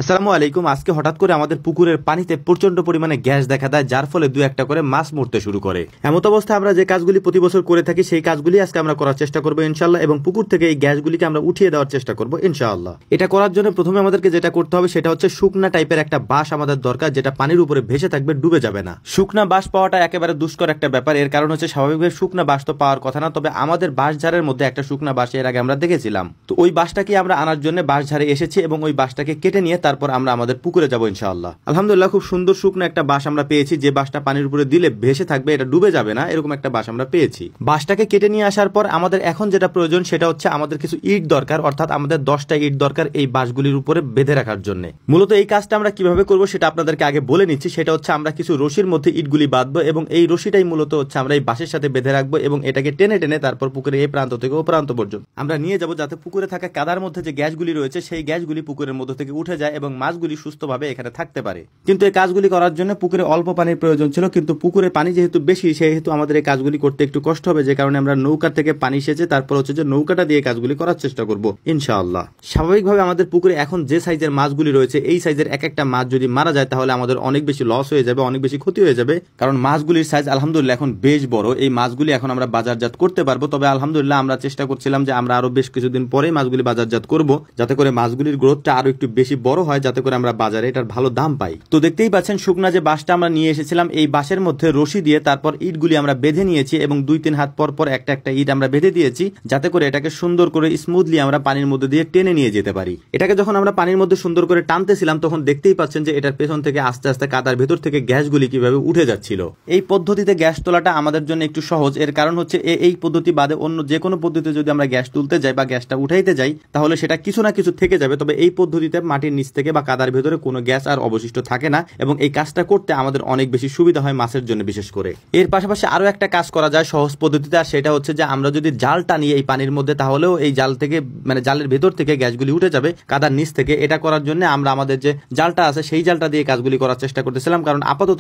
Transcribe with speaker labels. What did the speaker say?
Speaker 1: আসসালামু আলাইকুম। আজকে হঠাৎ করে আমাদের পুকুরের পানিতে প্রচন্ড পরিমাণে গ্যাস দেখা দেয়, যার ফলে দু একটা করে মাছ মরতে শুরু করে। এমত অবস্থায় আমরা যে কাজগুলি প্রতি বছর করে থাকি সেই কাজগুলি আজকে আমরা করার চেষ্টা করবো ইনশাআল্লাহ, এবং পুকুর থেকে এই গ্যাসগুলিকে আমরা উঠিয়ে দেওয়ার চেষ্টা করবো ইনশাআল্লাহ। এটা করার জন্য প্রথমে আমাদেরকে যেটা করতে হবে সেটা হচ্ছে শুকনা টাইপের একটা বাঁশ আমাদের দরকার, যেটা পানির উপরে ভেসে থাকবে, ডুবে যাবে না। শুকনা বাঁশ পাওয়াটা একেবারে দুষ্কর একটা ব্যাপার। এর কারণ হচ্ছে স্বাভাবিকভাবে শুকনা বাঁশ তো পাওয়ার কথা না, তবে আমাদের বাঁশঝাড়ের মধ্যে একটা শুকনা বাঁশ এর আগে আমরা দেখেছিলাম। তো ওই বাঁশটাকে আমরা আনার জন্য বাঁশঝাড়ে এসেছি এবং ওই বাঁশটাকে কেটে নিয়ে তারপর আমরা আমাদের পুকুরে যাবো ইনশাআল্লাহ। আলহামদুলিল্লাহ, খুব সুন্দর শুকনো একটা বাঁশ আমরা পেয়েছি, যে বাঁশটা পানির উপরে দিলে ভেসে থাকবে, এটা ডুবে যাবে না, এরকম একটা বাঁশ আমরা পেয়েছি। বাঁশটাকে কেটে নিয়ে আসার পর আমাদের এখন যেটা প্রয়োজন সেটা হচ্ছে আমাদের কিছু ইট দরকার, অর্থাৎ আমাদের 10টা ইট দরকার এই বাঁশগুলির উপরে বেঁধে রাখার জন্য। মূলত এই কাজটা আমরা কিভাবে করবো সেটা আপনাদেরকে আগে বলে নিচ্ছি। সেটা হচ্ছে আমরা কিছু রশির মধ্যে ইটগুলি বাঁধবো এবং এই রশিটাই মূলত হচ্ছে আমরা এই বাঁশের সাথে বেঁধে রাখবো এবং এটাকে টেনে টেনে তারপর পুকুরের এই প্রান্ত থেকে ও প্রান্ত পর্যন্ত আমরা নিয়ে যাবো, যাতে পুকুরে থাকা কাদার মধ্যে যে গ্যাসগুলি রয়েছে সেই গ্যাসগুলি পুকুরের মধ্যে থেকে উঠে যায় এবং মাছগুলি সুস্থভাবে এখানে থাকতে পারে। কিন্তু এই কাজগুলি করার জন্য পুকুরে অল্প পানির প্রয়োজন ছিল, কিন্তু পুকুরে পানি যেহেতু বেশি সেহেতু আমাদের এই কাজগুলি করতে একটু কষ্ট হবে, যে কারণে আমরা নৌকা থেকে পানি সেচে তারপর হচ্ছে যে নৌকাটা দিয়ে কাজগুলি করার চেষ্টা করব ইনশাআল্লাহ। স্বাভাবিকভাবে আমাদের পুকুরে এখন যে সাইজের মাছগুলি রয়েছে এই সাইজের এক একটা মাছ যদি মারা যায় তাহলে আমাদের অনেক বেশি লস হয়ে যাবে, অনেক বেশি ক্ষতি হয়ে যাবে, কারণ মাছগুলির সাইজ আলহামদুলিল্লাহ এখন বেশ বড়। এই মাছগুলি এখন আমরা বাজারজাত করতে পারবো, তবে আলহামদুলিল্লাহ আমরা চেষ্টা করছিলাম যে আমরা আরো বেশ কিছুদিন পরে মাছগুলি বাজারজাত করব, যাতে করে মাছগুলির গ্রোথটা আরো একটু বেশি বড় হয়, যাতে করে আমরা বাজারে এটার ভালো দাম পাই। তো দেখতেই পাচ্ছেন শুকনা যে বাঁশটা আমরা নিয়ে এসেছিলাম এই বাঁশের মধ্যে রশি দিয়ে তারপর ইটগুলি আমরা বেঁধে নিয়েছি এবং 2-3 হাত পর পর একটা একটা ইট আমরা বেঁধে দিয়েছি, যাতে করে এটাকে সুন্দর করে স্মুথলি আমরা পানির মধ্যে দিয়ে টেনে নিয়ে যেতে পারি। এটাকে যখন আমরা পানির মধ্যে সুন্দর করে টানতেছিলাম তখন দেখতেই পাচ্ছেন যে এটার পেছন থেকে আস্তে আস্তে কাদার ভেতর থেকে গ্যাসগুলি কিভাবে উঠে যাচ্ছিল। এই পদ্ধতিতে গ্যাস তোলাটা আমাদের জন্য একটু সহজ। এর কারণ হচ্ছে এই পদ্ধতি বাদে অন্য যে কোনো পদ্ধতিতে যদি আমরা গ্যাস তুলতে যাই বা গ্যাসটা উঠাইতে যাই তাহলে সেটা কিছু না কিছু থেকে যাবে, তবে এই পদ্ধতিতে মাটির নিচ থেকে বা কাদার ভেতরে কোনো গ্যাস আর অবশিষ্ট থাকে না এবং এই কাজটা করতে আমাদের অনেক বেশি সুবিধা হয় মাছের জন্য বিশেষ করে। এর পাশাপাশি আরো একটা কাজ করা যায় সহজ পদ্ধতিতে, আর সেটা হচ্ছে যে আমরা যদি জাল টানি এই পানির মধ্যে তাহলেও এই জাল থেকে মানে জালের ভেতর থেকে গ্যাসগুলি উঠে যাবে কাদার নিচ থেকে। এটা করার জন্য আমরা আমাদের যে জালটা আছে সেই জালটা দিয়ে কাজগুলি করার চেষ্টা করতেছিলাম, কারণ আপাতত